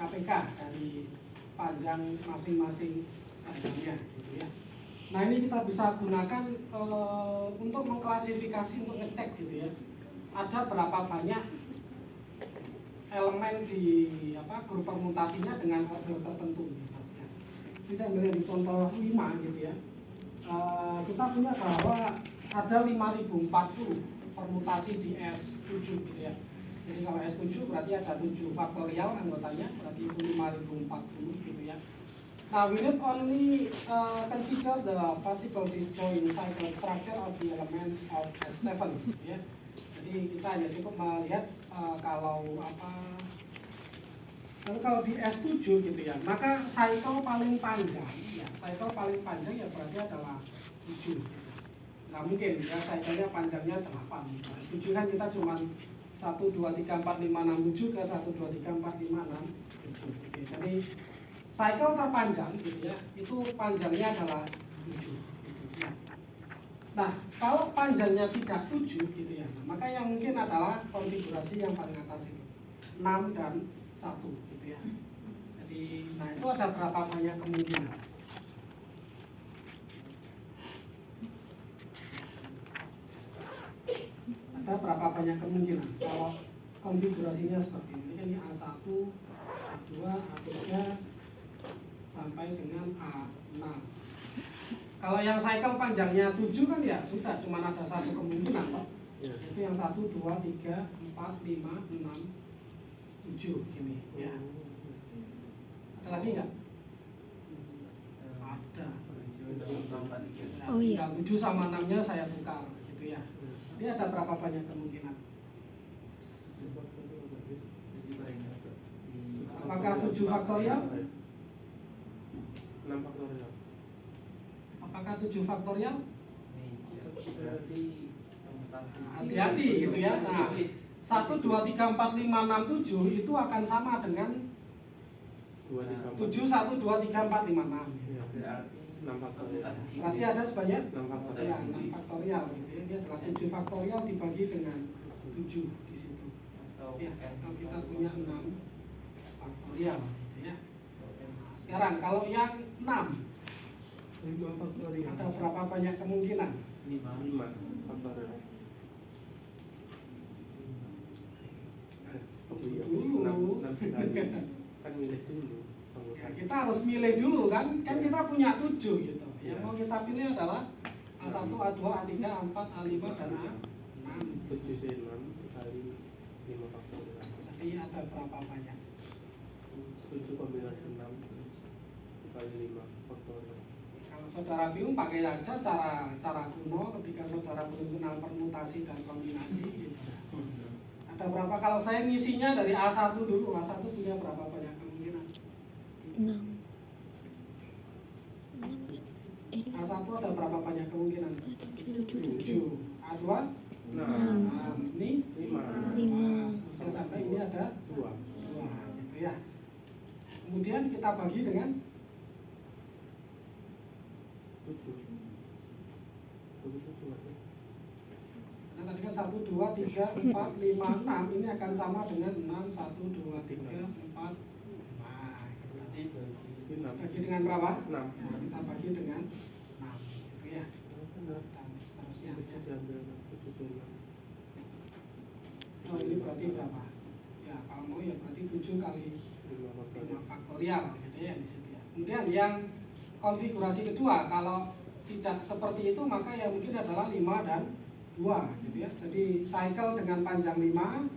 KPK dari panjang masing-masing saingannya gitu ya. Nah ini kita bisa gunakan untuk mengklasifikasi, untuk ngecek gitu ya. Ada berapa banyak elemen di grup permutasinya dengan order tertentu. Gitu, ya. Bisa ambil di contoh 5 gitu ya. Kita punya bahwa ada 5040 permutasi di S7 gitu ya. Jadi kalau S7 berarti ada 7 faktorial anggotanya, berarti itu 5040 gitu ya. Now we need only consider the possible disjoint cycle structure of the elements of S7 gitu ya. Jadi kita hanya cukup melihat kalau di S7 gitu ya, maka cycle paling panjang ya, cycle paling panjang ya berarti adalah 7 gitu. Nggak mungkin ya cycle-nya panjangnya 8 gitu. S7 kan kita cuma 1, 2, 3, 4, 5, 6, 7 ke 1, 2, 3, 4, 5, 6, 7 gitu. Jadi cycle terpanjang gitu ya, itu panjangnya adalah 7 gitu ya. Nah, kalau panjangnya tidak 7 gitu ya, maka yang mungkin adalah konfigurasi yang paling atas itu 6 dan 1 gitu ya. Jadi, nah itu ada berapa banyak kemungkinan? Ada berapa banyak kemungkinan kalau konfigurasinya seperti ini? Ini A1, A2, A3 sampai dengan A6. Kalau yang cycle panjangnya 7 kan ya sudah, cuma ada satu kemungkinan Pak. Itu yang 1, 2, 3, 4, 5, 6, 7 gini ya. Ada lagi nggak? Ada. Oh iya. 7 sama 6 nya saya tukar gitu ya. Jadi ada berapa banyak kemungkinan? Apakah 7 faktorial? 6 faktorial. Apakah 7 faktorial? Hati-hati Hati-hati gitu ya. Nah, 1, 2, 3, 4, 5, 6, 7 itu akan sama dengan 7, 1, 2, 3, 4, 5, 6. Berarti 6 faktorial. Berarti ada sebanyak 6 faktorial. ya, 6 faktorial gitu ya. Ini adalah 7 faktorial dibagi dengan 7 di situ. Ya, kalau kita punya 6 faktorial gitu ya. Nah, sekarang kalau yang 6 5 faktorial. ada berapa banyak kemungkinan? 5 faktorial. Dulu. 6 kali. Kan milih dulu. Ya, kita harus milih dulu kan kita punya 7 gitu. Yang mau kita pilih adalah A1, A2, A3, A4, A5 dan A6. 7 6 kali 5 faktorial. Jadi ada berapa banyak? 7 kombinasi 6 kali 5 faktorial. Kalau saudara bingung pakai aja cara kuno ketika saudara belum kenal permutasi dan kombinasi gitu. Ada berapa? Kalau saya ngisinya dari A1 dulu, A1 punya berapa banyak kemungkinan? 6. A1 ada berapa banyak kemungkinan? 7. A2? 6. Ini 5. Seterusnya sampai ini ada 2. 2 gitu ya. Kemudian kita bagi dengan 7. nah tadi kan 1, 2, 3, 4, 5, 6 ini akan sama dengan 6, 1, 2, 3, 4, 5 gitu. Bagi dengan berapa? 6. Ya, kita bagi dengan 6 gitu ya. Dan seterusnya ya. Oh ini berarti berapa? Ya kalau mau ya berarti 7 kali 5 faktorial gitu ya di situ ya. Kemudian yang konfigurasi kedua, kalau tidak seperti itu maka yang mungkin adalah 5 dan 2 gitu ya. Jadi cycle dengan panjang 5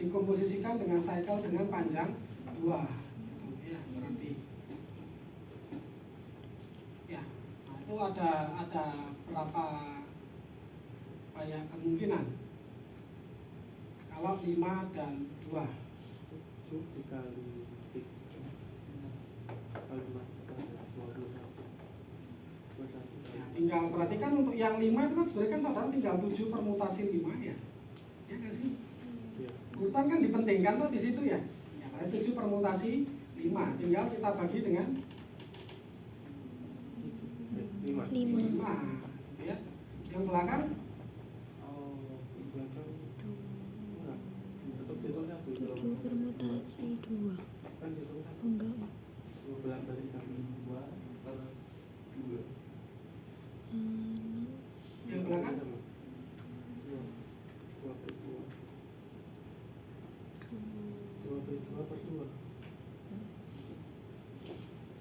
dikomposisikan dengan cycle dengan panjang 2 gitu ya berarti. Ya, nah itu ada berapa banyak kemungkinan? Kalau 5 dan 2 7 dikali 3 kali 5 ya, tinggal perhatikan untuk yang 5 itu kan sebenarnya kan saudara tinggal 7 permutasi 5 ya. Ya nggak sih? ya. Urutan kan dipentingkan tuh di situ ya. Ya, berarti 7 permutasi 5. Tinggal kita bagi dengan 5. 5. gitu ya. Yang belakang Di belakang enggak. Tetap dihitung 1. 7 permutasi 2. Kan dihitung 1. berarti dikali 2 per 2. Yang belakang 2 per 2. 2 per 2 per 2.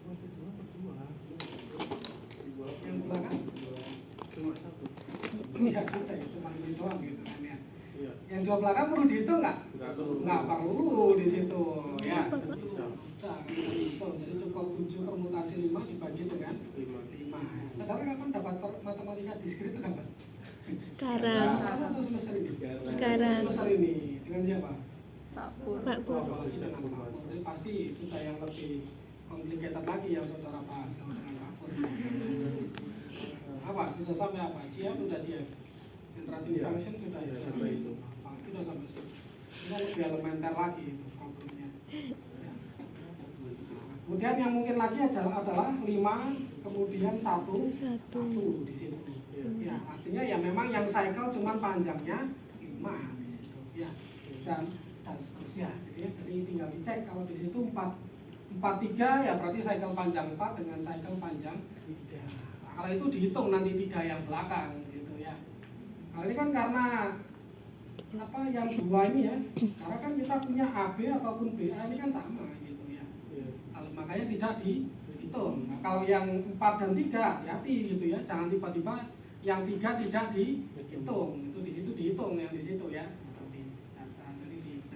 2 per 2 per 2. yang belakang Cuma 1. ya sudah ya cuma ini doang gitu kan ya. Iya. Yang dua belakang perlu dihitung nggak? Nggak perlu di situ ya. Bisa. Sudah bisa dihitung. Jadi cukup 7 permutasi 5 dibagi dengan 5. Saudara kapan dapat matematika diskrit itu kapan? Sekarang. Atau semester ini? Sekarang. Semester ini dengan siapa? Pak Pur. Apalagi dengan Pak Pur. Jadi pasti sudah yang lebih complicated lagi yang saudara bahas kalau dengan Pak Pur. Apa? Sudah sampai apa? GF sudah GF. Generative Iya. function sudah ya. Sampai itu. Sudah sampai situ. Ini lebih elementer lagi itu problemnya. Ya. Kemudian yang mungkin lagi adalah 5 kemudian 1 di situ. Ya, artinya ya memang yang cycle cuma panjangnya 5 di situ. Ya. Dan seterusnya. Gitu ya. Jadi tinggal dicek kalau di situ 43 ya berarti cycle panjang 4 dengan cycle panjang 3. Nah, kalau itu dihitung nanti 3 yang belakang gitu ya. Kalau ini kan karena apa yang 2 ini ya, karena kan kita punya AB ataupun BA ini kan sama gitu ya. Kalau makanya tidak dihitung. Nah, kalau yang 4 dan 3 hati-hati gitu ya, jangan tiba-tiba yang 3 tidak dihitung. Itu di situ dihitung yang di situ ya.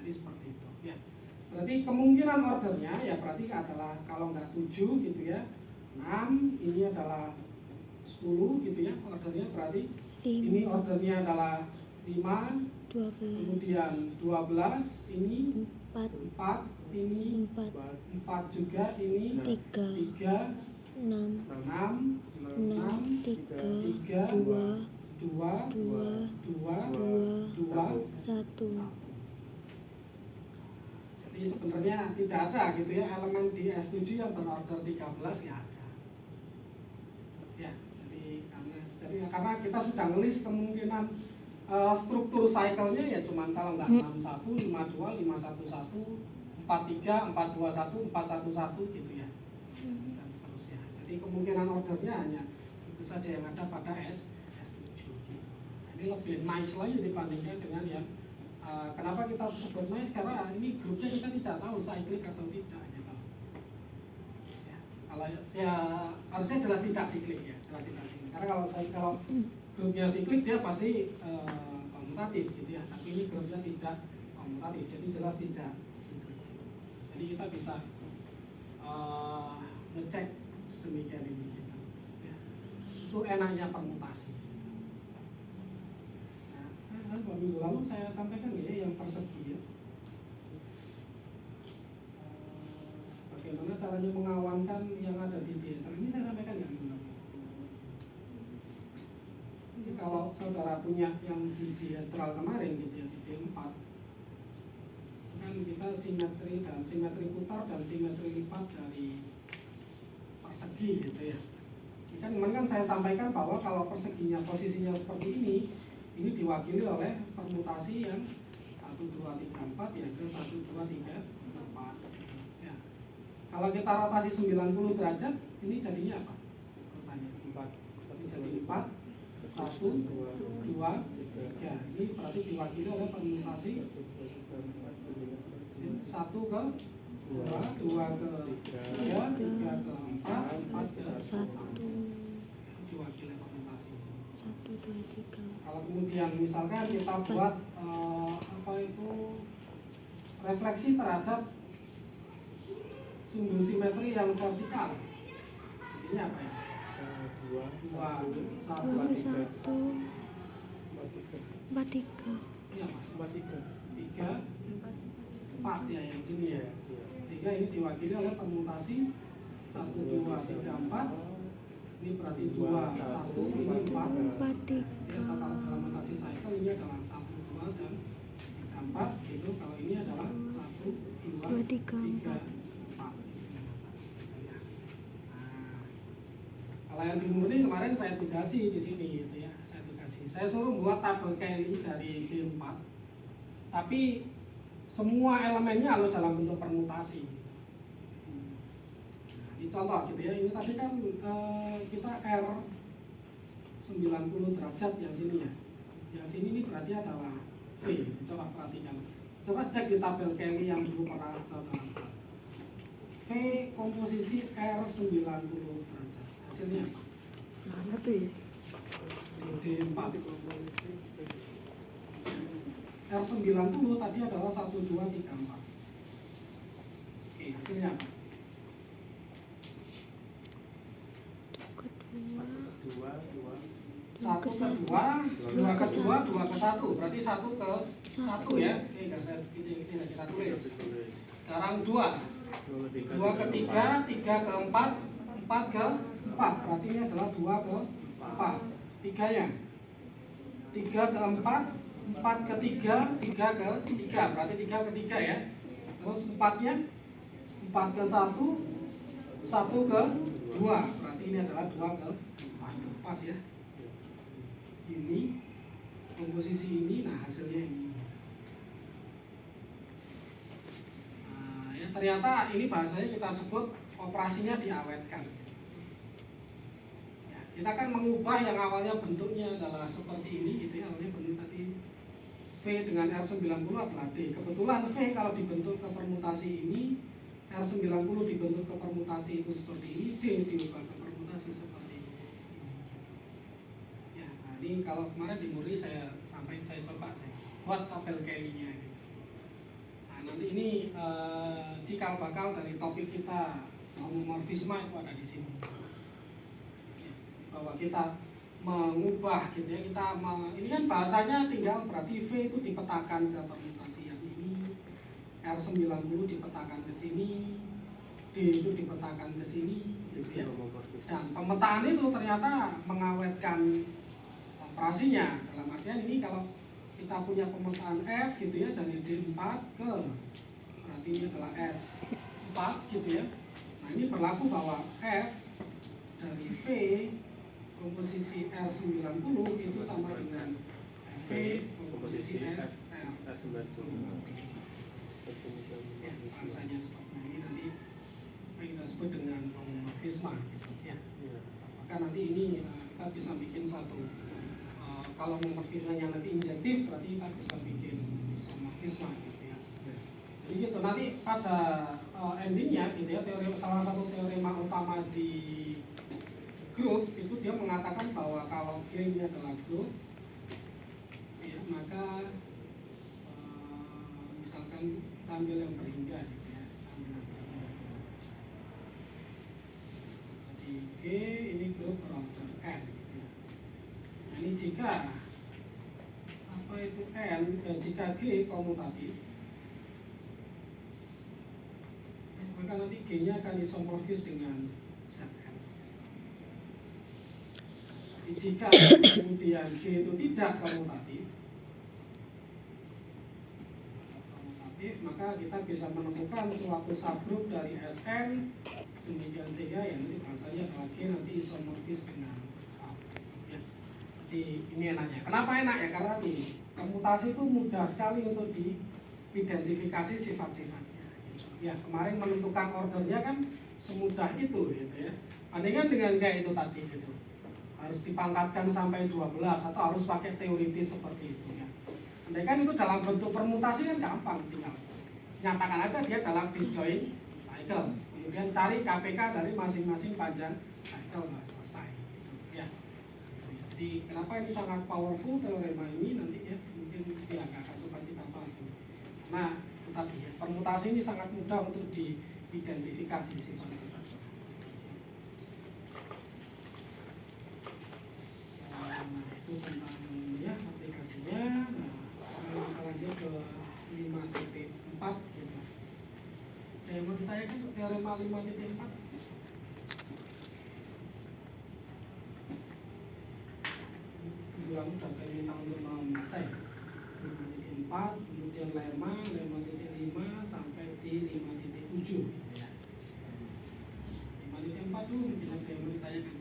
Jadi seperti itu ya. Berarti kemungkinan ordernya ya berarti adalah kalau nggak 7 gitu ya, 6 ini adalah 10 gitu ya ordernya, berarti ini ordernya adalah 5, 12, kemudian 12 ini 4, 4 ini 4 juga ini 3 6, 6 6, 3, 2, 2 1. Jadi sebenarnya tidak ada gitu ya elemen di S7 yang berorder 13 ya ada. Ya, jadi karena kita sudah ngelis kemungkinan struktur cycle-nya ya cuman kalau nggak 61, 52, 511, 43, 421, 411 gitu ya. Dan seterusnya. Jadi kemungkinan ordernya hanya itu saja yang ada pada S7 gitu. Nah, ini lebih nice lagi dibandingkan dengan yang kenapa kita sebut nice karena ini grupnya kita tidak tahu cyclic atau tidak gitu. Ya, kalau ya harusnya jelas tidak cyclic ya, jelas tidak cyclic. Karena kalau grupnya cyclic dia pasti komutatif gitu ya, tapi ini grupnya tidak komutatif, jadi jelas tidak cyclic. Jadi kita bisa ngecek sedemikian ini gitu. Ya. Itu enaknya permutasi. Nah, minggu lalu saya sampaikan ya yang persegi ya. Bagaimana caranya mengawankan yang ada di diameter ini saya sampaikan ya minggu lalu. Jadi kalau saudara punya yang di diametral kemarin gitu ya di D4 kan kita simetri dan simetri putar dan simetri lipat dari persegi gitu ya. Ini kan kemarin kan saya sampaikan bahwa kalau perseginya posisinya seperti ini diwakili oleh permutasi yang 1, 2, 3, 4 ya ke 1, 2, 3, 4 ya. Kalau kita rotasi 90 derajat ini jadinya apa? Pertanyaan 4 ini jadi 4 1, 2, 3 ini berarti diwakili oleh permutasi 1 ke 2, 2 ke 3, 3 ke 4, 4 ke 1 diwakili permutasi 1, 2, 3. Kalau kemudian misalkan kita buat refleksi terhadap sumbu simetri yang vertikal, jadinya apa ya? 2, 1, 4, 3. Iya mas, 3, 4 ya yang sini ya. Sehingga ini diwakili oleh permutasi 1, 2, 3, 4. Ini berarti 2, 1, ini 4. 4, 3. Total dalam rotasi cycle ini adalah 1, 2, dan 3, 4. Itu kalau ini adalah 1, 2, 3, 4. Kalau yang dimurni kemarin saya tugasi di sini gitu ya. Saya suruh buat tabel Kelly dari D4. Tapi semua elemennya harus dalam bentuk permutasi. Ini contoh gitu ya, ini tadi kan kita R 90 derajat yang sini ya. Yang sini ini berarti adalah V. Coba perhatikan. Coba cek di tabel Kelly yang dulu para saudara. V komposisi R 90 derajat. Hasilnya apa? Mana tuh ya? D4. R 90 tadi adalah 1, 2, 3, 4. Oke, hasilnya apa? Dua, Satu ke dua, dua ke dua, dua ke satu. Berarti satu ke satu ya. Oke, kita tulis. Sekarang dua. Dua ke tiga, tiga ke empat, empat ke empat. Berarti ini adalah dua ke empat. Tiganya. Tiga ke empat, empat ke tiga, tiga ke tiga. Berarti tiga ke tiga ya. Terus empatnya, empat ke satu, satu ke dua. Berarti ini adalah dua ke empat. Pas ya. Ini komposisi ini, nah hasilnya ini. Nah, ya ternyata ini bahasanya kita sebut operasinya diawetkan. Ya, kita kan mengubah yang awalnya bentuknya adalah seperti ini gitu ya, awalnya bentuk tadi V dengan R90 adalah D. Kebetulan V kalau dibentuk ke permutasi ini, R90 dibentuk ke permutasi itu seperti ini, D diubah ke permutasi seperti ini. Ya, nah ini kalau kemarin di Muri saya coba buat tabel Kelly-nya. Nah nanti ini cikal bakal dari topik kita homomorfisme itu ada di sini. Ya, bahwa kita mengubah gitu ya, ini kan bahasanya tinggal berarti V itu dipetakan ke permutasi yang ini, R90 dipetakan ke sini, D itu dipetakan ke sini gitu ya. Dan pemetaan itu ternyata mengawetkan operasinya. Dalam artian ini kalau kita punya pemetaan F gitu ya, dari D4 ke berarti ini adalah S4 gitu ya. Nah ini berlaku bahwa F dari V komposisi R90 itu sama dengan V komposisi F ya, bahasanya seperti ini. Nanti kita sebut dengan homomorfisme gitu ya. Maka nanti ini kita bisa bikin satu kalau homomorfismenya nanti injektif berarti kita bisa bikin isomorfisme gitu ya. Jadi gitu nanti pada endingnya gitu ya, salah satu teorema utama di grup itu dia mengatakan bahwa kalau G ini adalah grup ya, maka misalkan kita ambil yang berhingga gitu ya, jadi G ini grup berorder N gitu ya. Nah ini jika apa itu N jika G komutatif, maka nanti G nya akan isomorfis dengan Zn. Jika kemudian G itu tidak komutatif, maka kita bisa menemukan suatu subgroup dari Sn sedemikian sehingga yang nanti bahasanya adalah G nanti isomorfis dengan A. Ya. Jadi ini enaknya. Kenapa enak ya? Karena di komutasi itu mudah sekali untuk diidentifikasi sifat-sifatnya. Ya kemarin menentukan ordernya kan semudah itu gitu ya. Bandingkan dengan kayak itu tadi gitu. Harus dipangkatkan sampai 12 atau harus pakai teoritis seperti itu ya. Andai kan itu dalam bentuk permutasi kan gampang, tinggal nyatakan aja dia dalam disjoint cycle. Kemudian cari KPK dari masing-masing panjang cycle, nggak selesai gitu ya. Jadi kenapa ini sangat powerful teorema ini nanti ya, mungkin ya nggak akan coba kita bahas. Nah itu tadi ya, permutasi ini sangat mudah untuk diidentifikasi sifat-sifat. Itu tentang ya aplikasinya. Nah, sekarang kita lanjut ke 5.4 gitu. Yang mau ditanyakan untuk teorema 5.4? Bulan udah saya minta untuk membaca ya. 5.4, kemudian lemma 5.5 sampai di 5.7 ya. 5.4 dulu mungkin ada yang mau ditanyakan.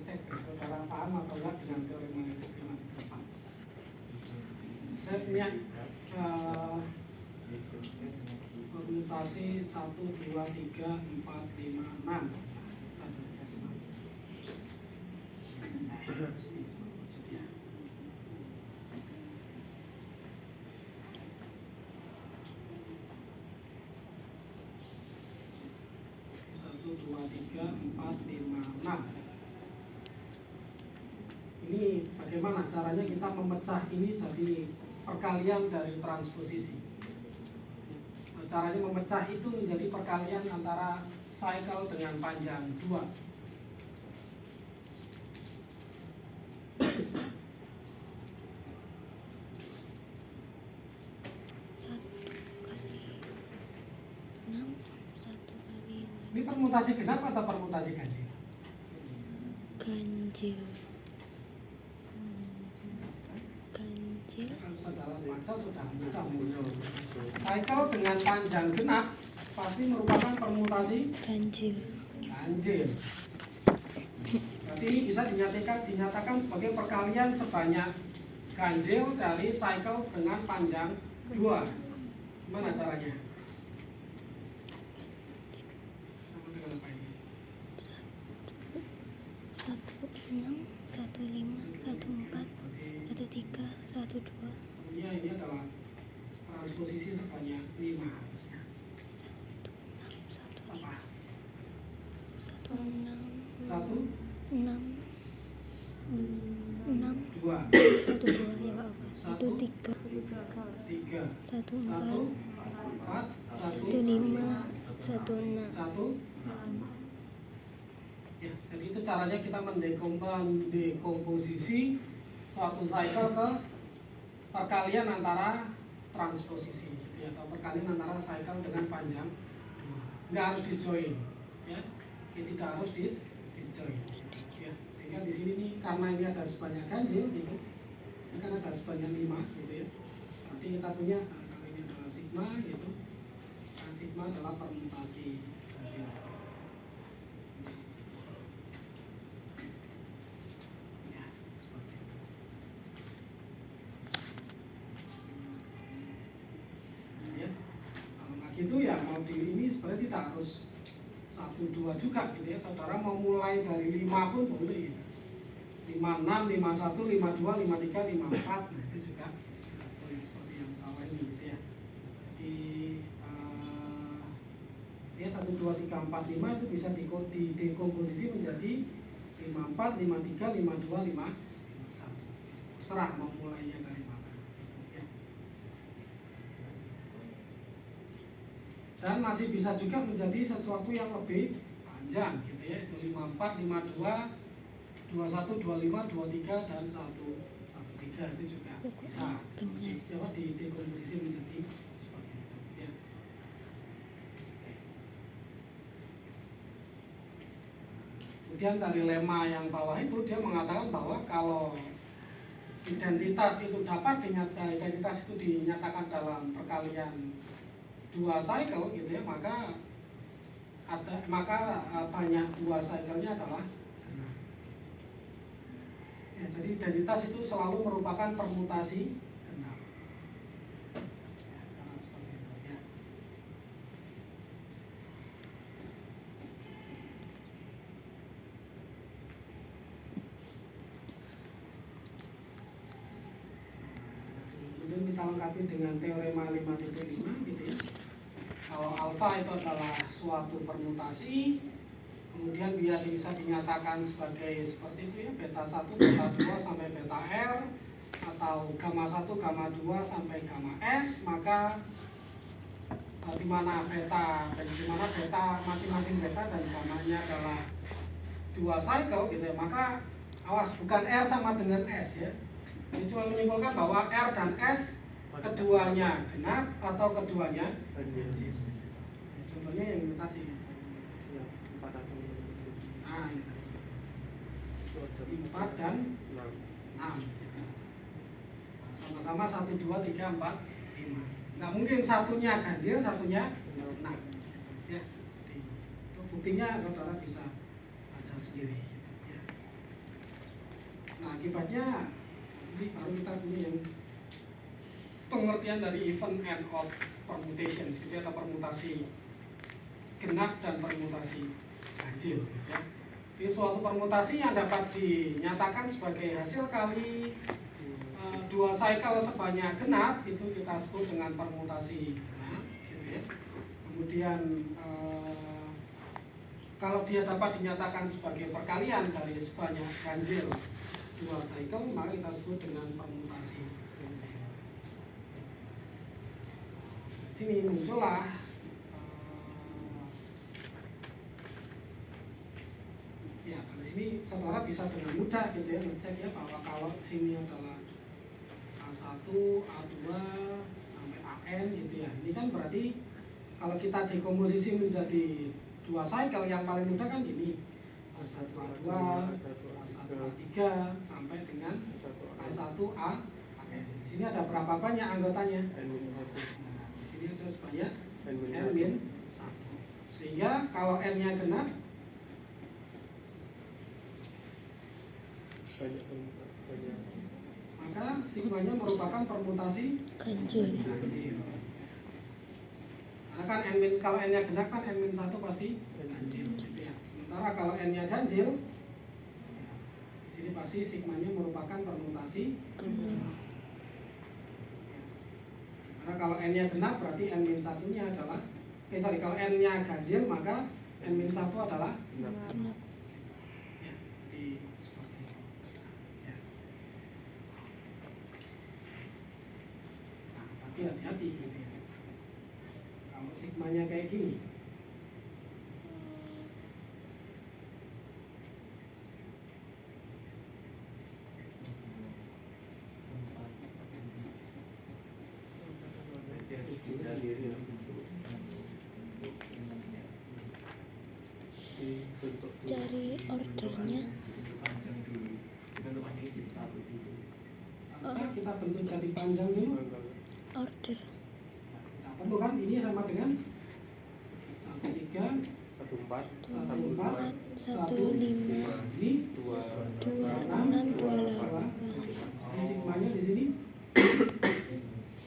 cek saudara paham atau enggak dengan teorema matematika. Saya punya permutasi 1, 2, 3, 4, 5, 6. Ini bagaimana caranya kita memecah ini jadi perkalian dari transposisi. Caranya memecah itu menjadi perkalian antara cycle dengan panjang 2. Ini permutasi genap atau permutasi ganjil? Ganjil. Ganjil. Kalau saudara baca sudah mudah muncul. Cycle dengan panjang genap pasti merupakan permutasi Ganjil. ganjil. Berarti bisa dinyatakan sebagai perkalian sebanyak ganjil dari cycle dengan panjang 2. Gimana caranya? Sama dengan apa ini? 16, 15, 14, 13, 12. Ini adalah transposisi sebanyak 5 harusnya. Apa? 1, 6, 2, 1, 2 ya Pak. 1, 3, 3, 1, 1, 4, 4, 1, 5, 1, 6. 1. Ya, jadi itu caranya kita mendekomposisi suatu cycle ke perkalian antara transposisi, ya, atau perkalian antara cycle dengan panjang 2. Nggak harus disjoin, ya, ini tidak harus disjoin, ya. Sehingga di sini nih karena ini ada sebanyak ganjil, gitu, ini kan ada sebanyak 5, gitu ya. Nanti kita punya kalau ini adalah sigma, gitu. Nah, sigma adalah permutasi ganjil. Gitu ya, mau di ini sebenarnya tidak harus 1, 2 juga gitu ya. Saudara mau mulai dari 5 pun boleh, 5, 6, 5, 1, 5, 2, 5, 3, 5, 4. Nah itu juga boleh seperti yang bawah ini gitu ya. Jadi ya 1, 2, 3, 4, 5 itu bisa didekomposisi menjadi 5, 4, 5, 3, 5, 2, 5, 1. Terserah mau mulainya dari mana. Dan masih bisa juga menjadi sesuatu yang lebih panjang gitu ya, itu 54, 52, 21, 25, 23 dan 113 itu juga bisa didekomposisi menjadi seperti itu ya. Kemudian dari lemma yang bawah itu dia mengatakan bahwa kalau identitas itu dinyatakan dalam perkalian 2 cycle gitu ya, maka banyak 2 cycle-nya adalah genap. Ya, jadi identitas itu selalu merupakan permutasi genap. Ya, karena seperti itu ya. Kemudian kita lengkapi dengan teorema 5.5 gitu ya. Kalau alfa itu adalah suatu permutasi, kemudian dia bisa dinyatakan sebagai seperti itu ya, beta 1, beta 2 sampai beta R, atau gamma 1, gamma 2 sampai gamma S, maka di mana beta masing-masing beta dan gammanya adalah 2 cycle gitu ya, maka awas bukan R sama dengan S ya. Ini cuma menyimpulkan bahwa R dan S keduanya genap atau keduanya ganjil. Contohnya yang ini tadi. Ya, 4 atau 5. Nah, ini tadi. 4 dan 6. Sama-sama 1, 2, 3, 4, 5. Nggak mungkin satunya ganjil, satunya genap. Ya, itu buktinya saudara bisa baca sendiri. Ya. Nah, akibatnya jadi baru kita punya yang pengertian dari even and odd permutations, gitu, atau permutasi genap dan permutasi ganjil. Ya. Jadi suatu permutasi yang dapat dinyatakan sebagai hasil kali dua cycle sebanyak genap itu kita sebut dengan permutasi genap, gitu ya. Kemudian kalau dia dapat dinyatakan sebagai perkalian dari sebanyak ganjil dua cycle, maka kita sebut dengan permutasi ganjil. Sini muncullah ya, dari sini saudara bisa dengan mudah gitu ya ngecek ya bahwa kalau sini adalah A1, A2 sampai AN gitu ya. Ini kan berarti kalau kita dekomposisi menjadi dua cycle yang paling mudah kan ini A1, A2, A1, A3 sampai dengan A1, A. Di sini ada berapa banyak anggotanya? Nah, di sini ada sebanyak N-1. Sehingga kalau N-nya genap, maka sigmanya merupakan permutasi ganjil. Karena kan kalau N-nya genap kan N-1 pasti ganjil. Ya. Sementara kalau N-nya ganjil, di sini pasti sigmanya merupakan permutasi genap. Karena kalau N-nya genap berarti N-1-nya adalah kalau N-nya ganjil maka N-1 adalah genap. Ya, jadi seperti itu. Ya. Nah, tapi hati-hati gitu ya. Kalau sigmanya kayak gini, Cari ordernya. kita bentuk jati panjang dulu. Order. Nah, perlu kan ini sama dengan 13, 14, 15, ini 26, 28. Ini sigmanya di sini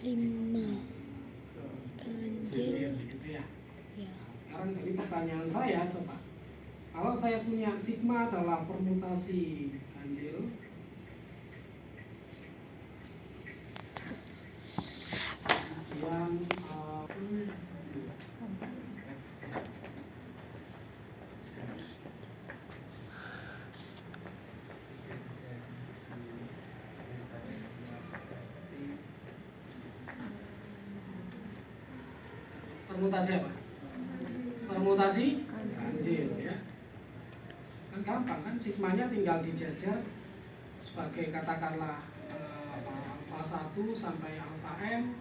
5 ganjil. gitu ya. Ya. Sekarang jadi pertanyaan saya coba, kalau saya punya sigma adalah permutasi ganjil, kemudian permutasi apa? Permutasi ganjil ya. Kan gampang kan, sigmanya tinggal dijajar sebagai katakanlah alfa 1 sampai alfa m,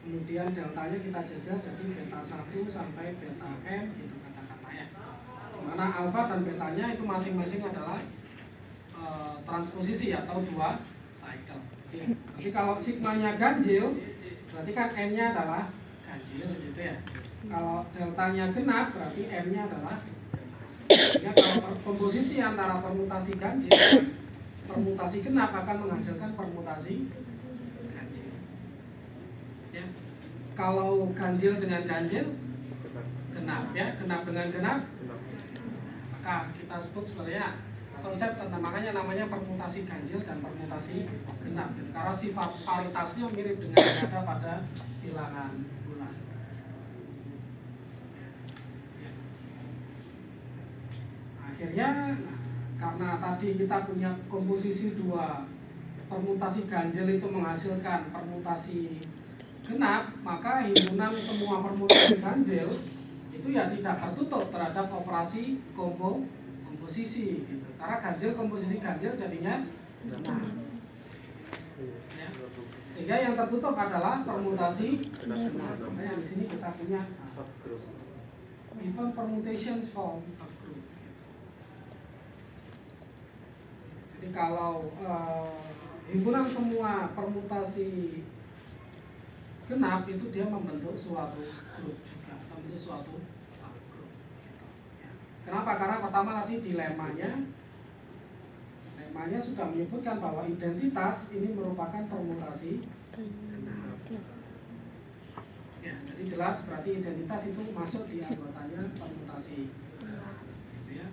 kemudian deltanya kita jajar jadi beta 1 sampai beta m gitu katakanlah ya. Dimana alfa dan betanya itu masing-masing adalah transposisi atau dua cycle ya. Tapi kalau sigmanya ganjil berarti kan n-nya adalah ganjil gitu ya. Kalau deltanya genap berarti m-nya adalah ya. Kalau komposisi antara permutasi ganjil dan permutasi genap akan menghasilkan permutasi ganjil ya. Kalau ganjil dengan ganjil genap ya, genap dengan genap, maka kita sebut sebenarnya konsep tentang, makanya namanya permutasi ganjil dan permutasi genap gitu. Karena sifat paritasnya mirip dengan yang ada pada bilangan bulan. Akhirnya karena tadi kita punya komposisi dua permutasi ganjil itu menghasilkan permutasi genap, maka himpunan semua permutasi ganjil itu ya tidak tertutup terhadap operasi komposisi gitu. Karena ganjil komposisi ganjil jadinya genap ya. Sehingga yang tertutup adalah permutasi genap. Makanya di sini kita punya even permutations form of group. Jadi kalau himpunan semua permutasi genap itu dia membentuk suatu grup juga, membentuk suatu subgroup. Gitu. Ya. Kenapa? Karena pertama tadi dilemanya Lemanya sudah menyebutkan bahwa identitas ini merupakan permutasi. Genap. Ya, jadi jelas berarti identitas itu masuk di anggotanya permutasi. Gitu ya.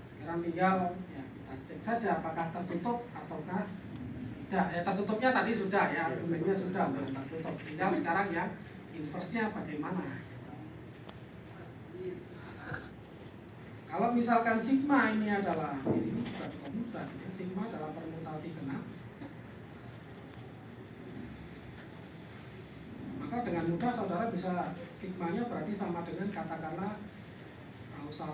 Sekarang tinggal ya kita cek saja apakah tertutup ataukah tidak. Ya tertutupnya tadi sudah ya, argumennya sudah tertutup. Tinggal sekarang ya inverse-nya bagaimana. Kalau misalkan sigma ini adalah ini sudah cukup mudah, ya. Sigma adalah permutasi genap. Maka dengan mudah saudara bisa sigmanya berarti sama dengan katakanlah tau 1,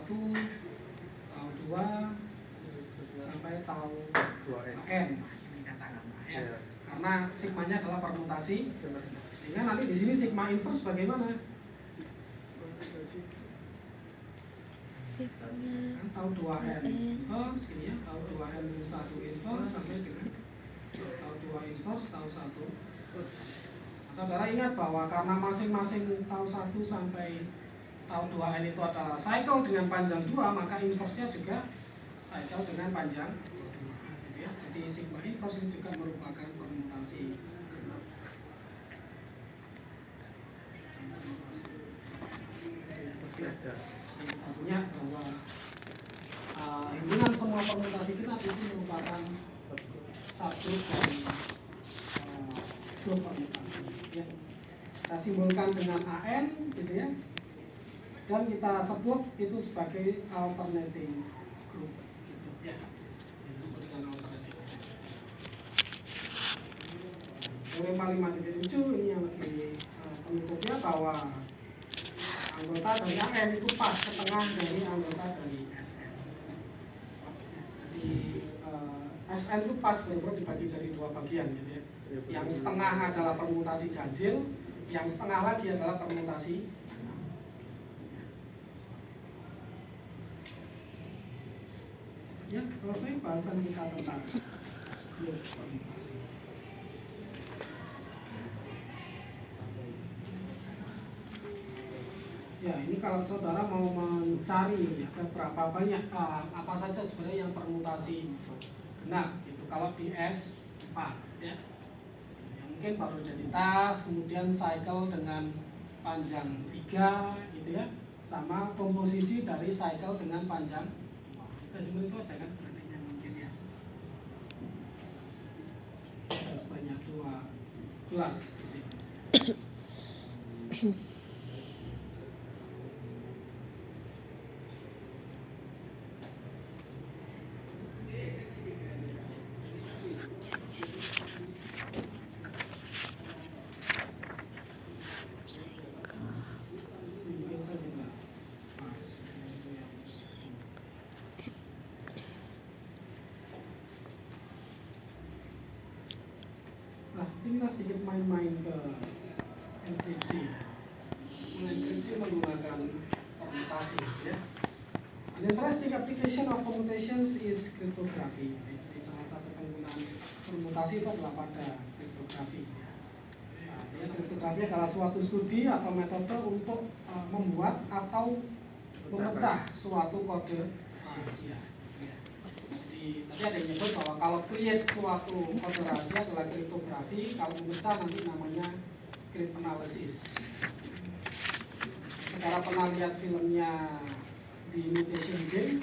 tau 2 sampai tau 2n ini katakanlah ya. Karena sigmanya adalah permutasi. Sehingga nanti di sini sigma inverse bagaimana? Kan tau 2n inverse gini ya, tau 2n 1 inverse sampai dengan tau 2 inverse tau 1. Saudara ingat bahwa karena masing-masing tau 1 sampai tau 2n itu adalah cycle dengan panjang 2, maka inverse-nya juga cycle dengan panjang 2. Ya, jadi sigma inverse ini juga merupakan permutasi. Ya, tentunya bahwa himpunan semua permutasi kita itu merupakan subgroup dari grup permutasi. Ya. Kita simbolkan dengan AN gitu ya, dan kita sebut itu sebagai alternating group gitu ya. Disebut dengan alternating group. Teorema 5.7 ini yang lebih penutupnya bahwa anggota dari AN itu pas setengah dari anggota dari SN. Jadi SN itu pas benar-benar dibagi jadi dua bagian gitu ya. Yang setengah adalah permutasi ganjil, yang setengah lagi adalah permutasi. Ya, selesai bahasan kita tentang grup permutasi. Ya, ini kalau saudara mau mencari ya, berapa banyak apa saja sebenarnya yang permutasi genap gitu. Kalau di S 4 ya. Mungkin baru identitas, kemudian cycle dengan panjang 3 gitu ya, sama komposisi dari cycle dengan panjang 2. Kita cuma itu aja kan nantinya mungkin ya. Sebanyak 2 kelas di sini. Kita sedikit main-main ke enkripsi. Mengenkripsi menggunakan permutasi ya. An interesting application of permutations is cryptography. Jadi salah satu penggunaan permutasi itu adalah pada kriptografi. Nah, kriptografi adalah suatu studi atau metode untuk membuat atau memecah suatu kode rahasia. Tadi ada yang nyebut bahwa kalau create suatu kode rahasia adalah kriptografi, kalau memecah nanti namanya cryptanalysis. Secara pernah lihat filmnya di Mutation Game,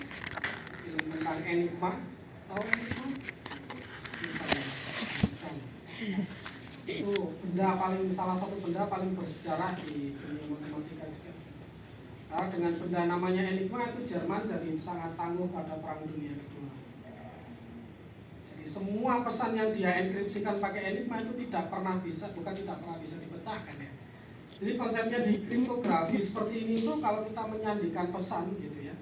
film tentang Enigma, tahu Enigma? Itu salah satu benda paling bersejarah di dunia matematika juga. Karena dengan benda namanya Enigma itu Jerman jadi sangat tangguh pada Perang Dunia Kedua. Semua pesan yang dia enkripsikan pakai Enigma itu tidak pernah bisa dipecahkan ya. Jadi konsepnya di kriptografi seperti ini tuh kalau kita menyandikan pesan gitu ya.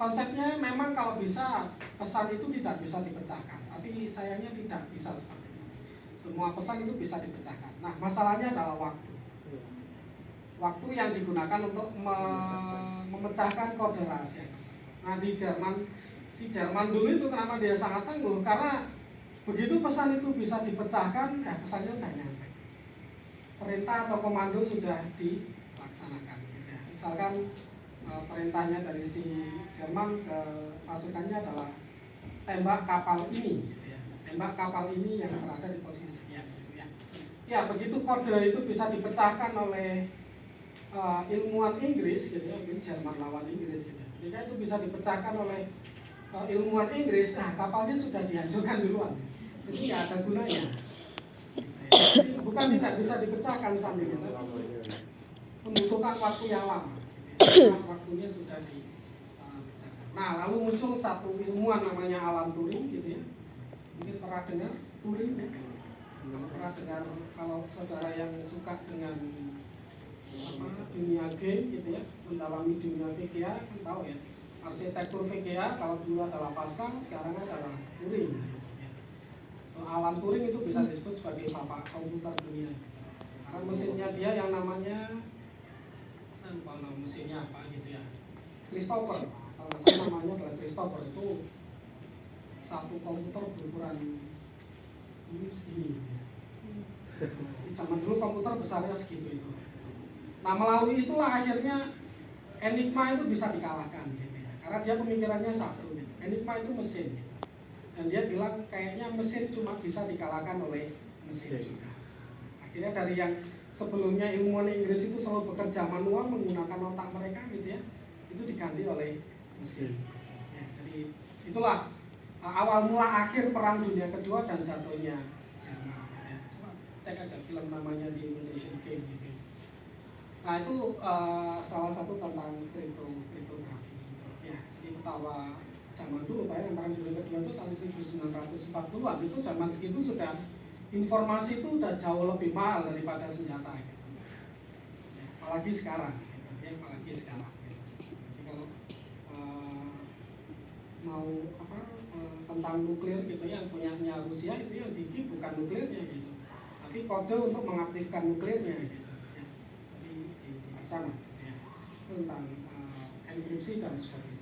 Konsepnya memang kalau bisa pesan itu tidak bisa dipecahkan, tapi sayangnya tidak bisa seperti itu. Semua pesan itu bisa dipecahkan. Nah, masalahnya adalah waktu. Waktu yang digunakan untuk memecahkan kode rahasia tersebut. Nah, di Jerman dulu itu kenapa dia sangat tangguh? Karena begitu pesan itu bisa dipecahkan, pesannya udah nyampe. Perintah atau komando sudah dilaksanakan. Gitu ya. Misalkan perintahnya dari si Jerman ke pasukannya adalah tembak kapal ini, gitu ya. Tembak kapal ini yang berada di posisi sekian, gitu ya. Ya, begitu kode itu bisa dipecahkan oleh ilmuwan Inggris, gitu ya, mungkin Jerman lawan Inggris, gitu ya. Ketika itu bisa dipecahkan oleh ilmuwan Inggris, nah kapalnya sudah dihancurkan duluan, jadi nggak ada gunanya. Jadi, bukan tidak bisa dipecahkan sambil itu, membutuhkan waktu yang lama. Gitu ya. Waktunya sudah dipecahkan. Nah, lalu muncul satu ilmuwan namanya Alan Turing, gitu ya. Mungkin pernah dengar Turing, ya? Kalau pernah dengar, kalau saudara yang suka dengan dunia game, gitu ya, mendalami dunia VGA, kan tahu ya. Arsitektur VGA kalau dulu adalah Pascal, sekarang adalah Turing. Alan Turing itu bisa disebut sebagai bapak komputer dunia. Karena mesinnya dia yang namanya, saya lupa nama mesinnya apa gitu ya, Christopher. Kalau saya namanya adalah Christopher. Itu satu komputer berukuran ini segini. Di zaman dulu komputer besarnya segitu itu. Nah, melalui itulah akhirnya Enigma itu bisa dikalahkan gitu ya. Karena dia pemikirannya satu gitu. Enigma itu mesin gitu. Dan dia bilang kayaknya mesin cuma bisa dikalahkan oleh mesin juga. Akhirnya dari yang sebelumnya ilmuwan Inggris itu selalu bekerja manual menggunakan otak mereka gitu ya, itu diganti oleh mesin. Ya, jadi itulah awal mula akhir perang dunia kedua dan jatuhnya Jerman. Ya. Coba cek aja film namanya di Indonesian Game gitu. Nah itu salah satu tentang kriptografi. Ya, jadi betapa zaman dulu Pak, yang perang dunia kedua itu tahun 1940-an, itu zaman segitu sudah informasi itu udah jauh lebih mahal daripada senjata gitu. Ya, apalagi sekarang gitu. Ya, apalagi sekarang gitu. Jadi kalau mau tentang nuklir gitu ya, yang punyanya Rusia itu yang digi bukan nuklirnya gitu, tapi kode untuk mengaktifkan nuklirnya gitu ya. Jadi di sana ya, tentang enkripsi dan sebagainya.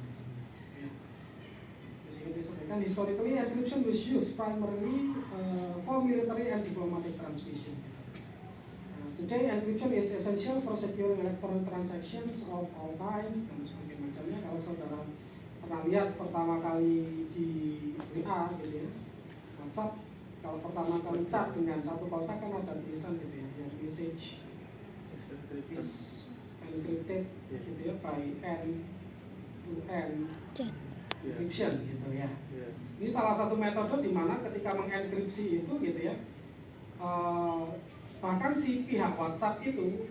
Disebutkan historically encryption was used primarily for military and diplomatic transmission. Today encryption is essential for securing electronic transactions of all kinds dan sebagainya macamnya. Kalau saudara pernah lihat pertama kali di WA gitu ya, WhatsApp, kalau pertama kali chat dengan satu kontak kan ada tulisan gitu ya, your message is encrypted gitu ya by end to end encryption gitu ya. Ini salah satu metode di mana ketika mengenkripsi itu gitu ya, bahkan si pihak WhatsApp itu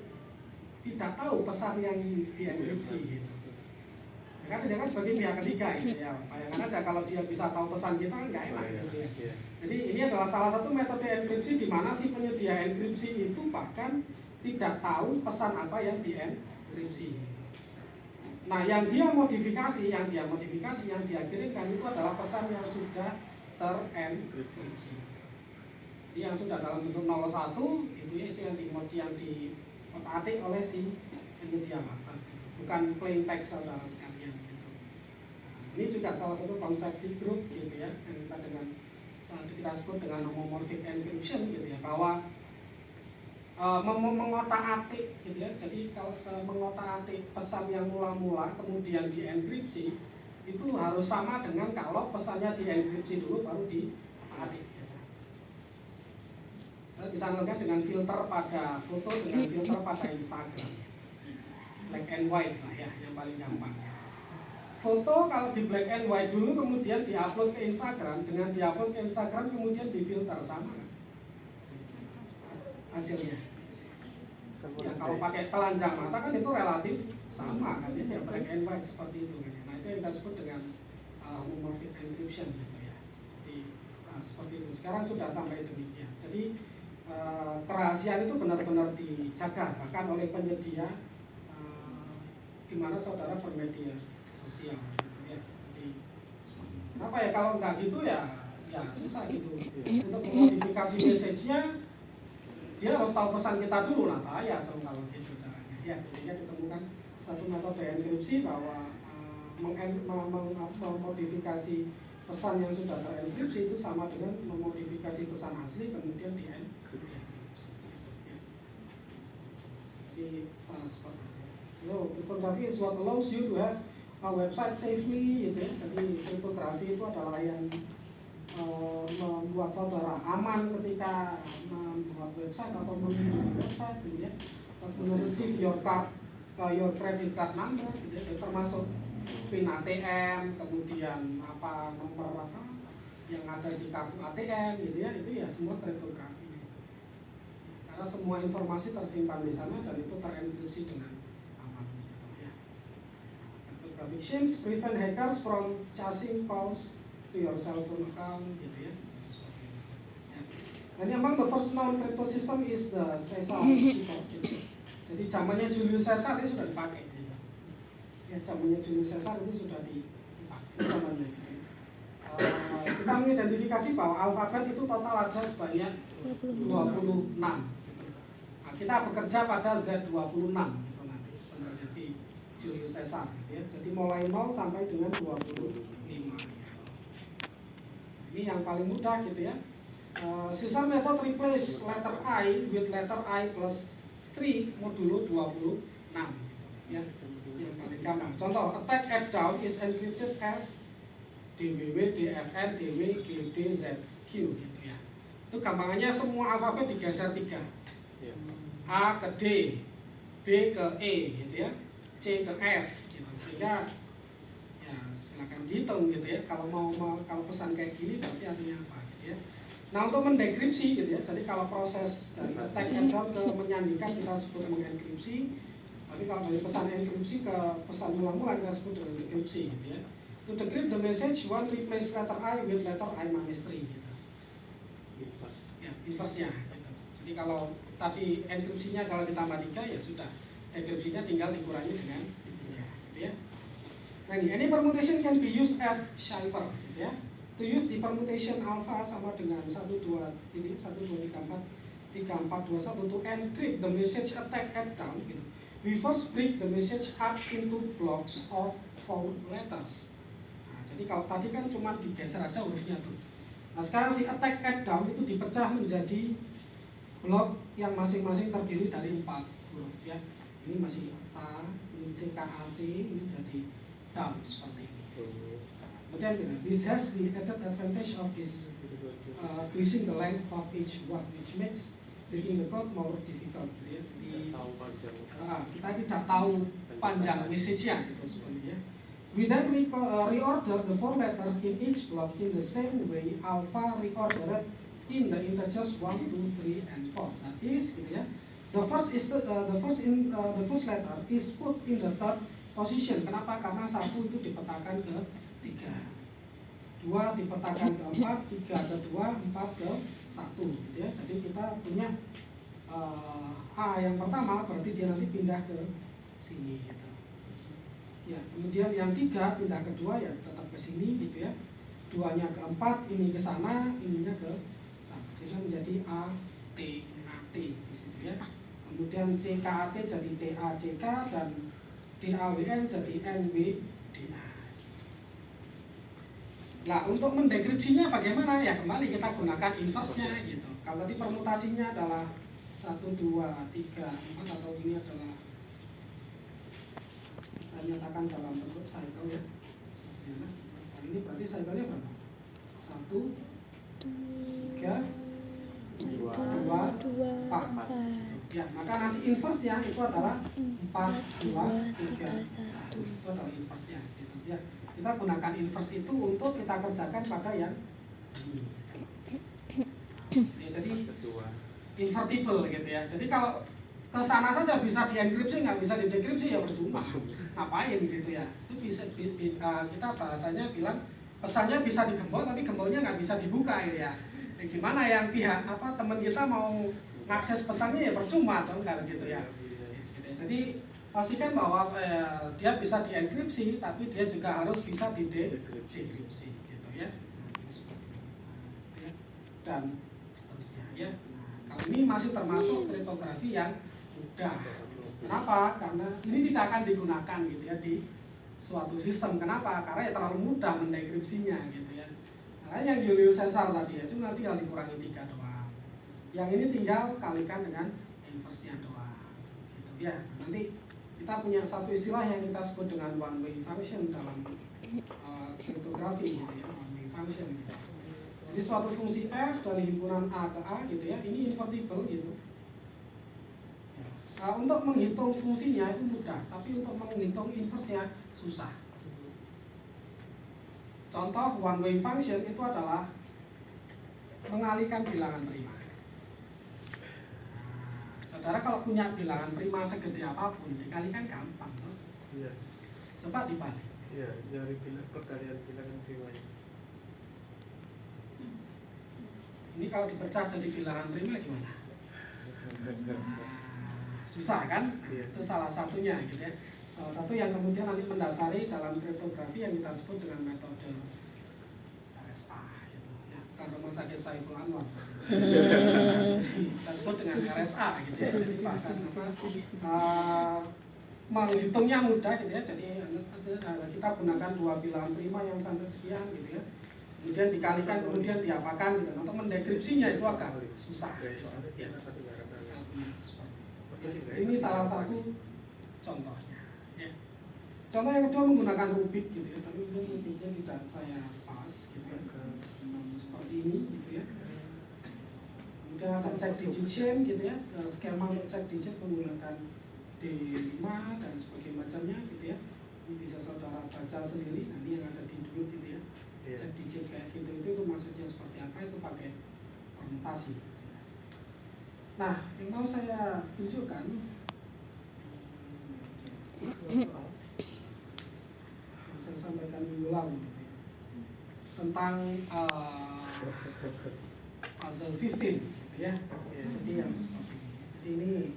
tidak tahu pesan yang dienkripsi gitu. Ya kan dia kan sebagai pihak ketiga gitu ya. Bayangkan aja kalau dia bisa tahu pesan kita kan nggak enak gitu ya. Jadi ini adalah salah satu metode enkripsi di mana si penyedia enkripsi itu bahkan tidak tahu pesan apa yang dienkripsi. Nah, yang dia modifikasi, yang dia kirimkan itu adalah pesan yang sudah terenkripsi. Jadi yang sudah dalam bentuk 01 itu yang diotak-atik oleh si penyedia WhatsApp. Bukan plain text saudara sekalian gitu. Nah, ini juga salah satu konsep di grup gitu ya, yang kita sebut dengan homomorphic encryption gitu ya, bahwa mengotak-atik gitu ya. Jadi kalau mengotak-atik pesan yang mula-mula kemudian dienkripsi itu harus sama dengan kalau pesannya dienkripsi dulu baru diotak-atik gitu. Kita bisa melihat dengan filter pada foto, dengan filter pada Instagram, black and white lah ya, yang paling gampang. Foto kalau di black and white dulu kemudian diupload ke Instagram, dengan diupload ke Instagram kemudian difilter, sama kan hasilnya. Ya, kalau pakai telanjang mata kan itu relatif sama kan ya, black and white seperti itu kan. Nah itu yang kita sebut dengan homomorphic encryption gitu ya. Jadi seperti itu. Sekarang sudah sampai demikian. Jadi kerahasiaan itu benar-benar dijaga bahkan oleh penyedia di mana saudara bermedia sosial gitu ya. Jadi kenapa ya kalau nggak gitu ya susah gitu. Untuk memodifikasi message-nya dia harus tahu pesan kita dulu, nah bahaya dong kalau gitu caranya. Ya, sehingga ditemukan satu metode enkripsi bahwa memodifikasi pesan yang sudah terenkripsi itu sama dengan memodifikasi pesan asli kemudian dienkripsi. Ya. Jadi seperti itu. So, cryptography is what allows you to have website safely gitu ya. Jadi kriptografi itu adalah yang membuat saudara aman ketika membuat website atau mengunjungi website gitu ya, atau receive your credit card number gitu ya, termasuk PIN ATM, kemudian nomor yang ada di kartu ATM gitu ya, itu ya semua kriptografi gitu. Karena semua informasi tersimpan di sana dan itu terenkripsi dengan aman gitu ya. Cryptographic schemes prevent hackers from charging calls to your cell phone account gitu ya. Dan among the first known crypto system is the Caesar system gitu. Jadi zamannya Julius Caesar itu sudah dipakai gitu. Ya zamannya Julius Caesar itu sudah dipakai zamannya gitu. Kita mengidentifikasi bahwa alfabet itu total ada sebanyak 26 gitu. Nah, kita bekerja pada Z26 gitu nanti sebenarnya si Julius Caesar gitu ya. Jadi mulai 0 sampai dengan 25. Ini yang paling mudah gitu ya. Caesar method replace letter I with letter I plus 3 modulo 26 ya. Yang paling gampang. Contoh, attack at down is encrypted as DWW, DFN, DW, GD, ZQ gitu ya. Itu gampangannya semua alfabet digeser 3. A ke D, B ke E gitu ya, C ke F gitu. Sehingga ya silakan dihitung gitu ya. Kalau kalau pesan kayak gini berarti artinya apa gitu ya. Nah, untuk mendekripsi gitu ya. Jadi kalau proses dari attack and down ke menyandingkan kita sebut mengenkripsi. Tapi kalau dari pesan enkripsi ke pesan ulang-ulang kita sebut dengan dekripsi gitu ya. To decrypt the message, one replace letter I with letter I minus 3 gitu. Ya, inverse-nya gitu. Jadi kalau tadi enkripsinya kalau ditambah 3 ya sudah. Dekripsinya tinggal dikurangi dengan 3 gitu ya. Nah ini, any permutation can be used as cipher gitu ya. To use the permutation alpha sama dengan 1, 2, ini 1, 2, 3, 4, 3, 4, 2, 1 to encrypt the message attack at down gitu. We first break the message up into blocks of 4 letters. Jadi kalau tadi kan cuma digeser aja hurufnya tuh. Nah sekarang si attack at down itu dipecah menjadi blok yang masing-masing terdiri dari 4 huruf ya. Ini masih A, ini CKAT, ini jadi down seperti ini. Kemudian this has the added advantage of this increasing the length of each word, which makes making the code more difficult. Jadi kita tidak tahu panjang message-nya gitu sebenarnya. We then reorder the 4 letters in each block in the same way alpha reordered in the integers 1, 2, 3, and 4. That is, gitu ya. The first letter is put in the third position. Kenapa? Karena 1 itu dipetakan ke 3, 2 dipetakan ke 4, 3 ke 2, 4 ke 1. Gitu ya. Jadi kita punya A yang pertama berarti dia nanti pindah ke sini. Gitu. Ya, kemudian yang 3 pindah ke 2 ya tetap ke sini gitu ya. 2-nya ke 4, ini ke sana, ininya ke sana. Sehingga menjadi A, T, A, T di situ ya. Kemudian CKAT jadi TACK dan DAWN jadi NWDA. Nah, untuk mendekripsinya bagaimana? Ya kembali kita gunakan inverse-nya gitu. Kalau di permutasinya adalah 1, 2, 3, 4 atau ini adalah nyatakan dalam bentuk cycle ya. Nah, ini berarti cycle-nya berapa? 1, 3, 2, 4. Ya, maka nanti inverse-nya itu adalah 4, 2, 3, 1. Itu adalah inverse-nya gitu ya. Kita gunakan inverse itu untuk kita kerjakan pada yang ini. Ya, jadi invertible gitu ya. Jadi kalau ke sana saja bisa dienkripsi, nggak bisa didekripsi ya percuma. Ngapain gitu ya? Itu bisa kita bahasanya bilang pesannya bisa digembol tapi gembolnya nggak bisa dibuka gitu ya. Gimana yang pihak teman kita mau ngakses pesannya ya percuma dong kalau gitu ya. Jadi pastikan bahwa dia bisa dienkripsi tapi dia juga harus bisa didekripsi gitu ya. Dan seterusnya ya. Kalau ini masih termasuk kriptografi yang mudah. Kenapa? Karena ini tidak akan digunakan gitu ya di suatu sistem. Kenapa? Karena ya terlalu mudah mendekripsinya gitu ya. Nah, yang Julius Caesar tadi ya cuma tinggal dikurangi 3 doang. Yang ini tinggal kalikan dengan inverse-nya doang. Gitu ya. Nanti kita punya satu istilah yang kita sebut dengan one way function dalam kriptografi gitu ya, one way function gitu. Jadi suatu fungsi f dari himpunan a ke a gitu ya, ini invertible gitu. Untuk menghitung fungsinya itu mudah, tapi untuk menghitung inverse-nya susah. Contoh one way function itu adalah mengalihkan bilangan prima. Saudara kalau punya bilangan prima segede apapun, dikalikan gampang, loh. Iya. Coba dibalik. Iya, dari perkalian bilangan primanya. Ini kalau dipecah jadi bilangan prima gimana? Susah kan? Iya. Itu salah satunya gitu ya. Salah satu yang kemudian nanti mendasari dalam kriptografi yang kita sebut dengan metode RSA gitu. Ya, bukan rumah sakit Saiful Anwar. Kita sebut dengan RSA gitu ya. Jadi bahkan menghitungnya mudah gitu ya. Jadi kita gunakan dua bilangan prima yang sampai sekian gitu ya. Kemudian dikalikan, kemudian diapakan gitu. Untuk mendekripsinya itu agak susah. Ya. Ini salah satu contohnya. Ya. Contoh yang kedua menggunakan Rubik gitu ya, tapi Rubiknya tidak saya pas gitu ya. Seperti ini gitu ya. Kemudian ada check digit chain gitu ya, skema untuk check digit menggunakan D5 dan sebagainya macamnya gitu ya. Ini bisa saudara baca sendiri, nanti yang ada di duit gitu ya. Check digit kayak gitu itu maksudnya seperti apa, itu pakai permutasi. Nah, yang mau saya tunjukkan saya sampaikan minggu lalu gitu ya, tentang puzzle 15 gitu ya. Jadi yang seperti ini. Jadi ini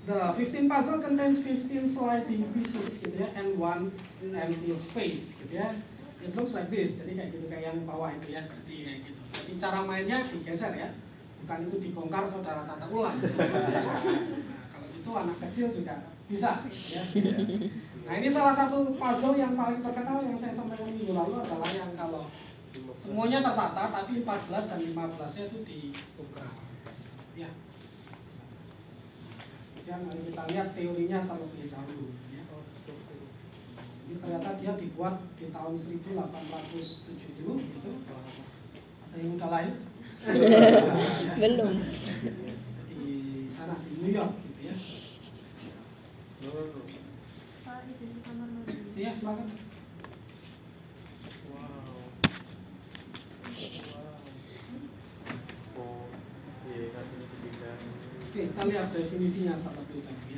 the 15 puzzle contains 15 sliding pieces gitu ya, and one empty space gitu ya. It looks like this, jadi kayak gitu, kayak yang bawah itu ya, jadi kayak gitu. Jadi cara mainnya digeser ya, bukan itu dibongkar saudara tata ulang. Nah, kalau itu anak kecil juga bisa ya. Nah ini salah satu puzzle yang paling terkenal yang saya sampaikan minggu lalu adalah yang kalau semuanya tertata tapi 14 dan 15-nya itu dibongkar. Ya. Kemudian mari kita lihat teorinya terlebih dahulu. Ya. Ini ternyata dia dibuat di tahun 1870 gitu. Ada yang udah lahir? Belum. Di sana di New York gitu ya. Pak, izin ke kamar mandi. Iya, silakan. Oke, kita lihat definisinya terlebih dahulu.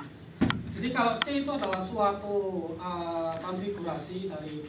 Jadi kalau C itu adalah suatu konfigurasi dari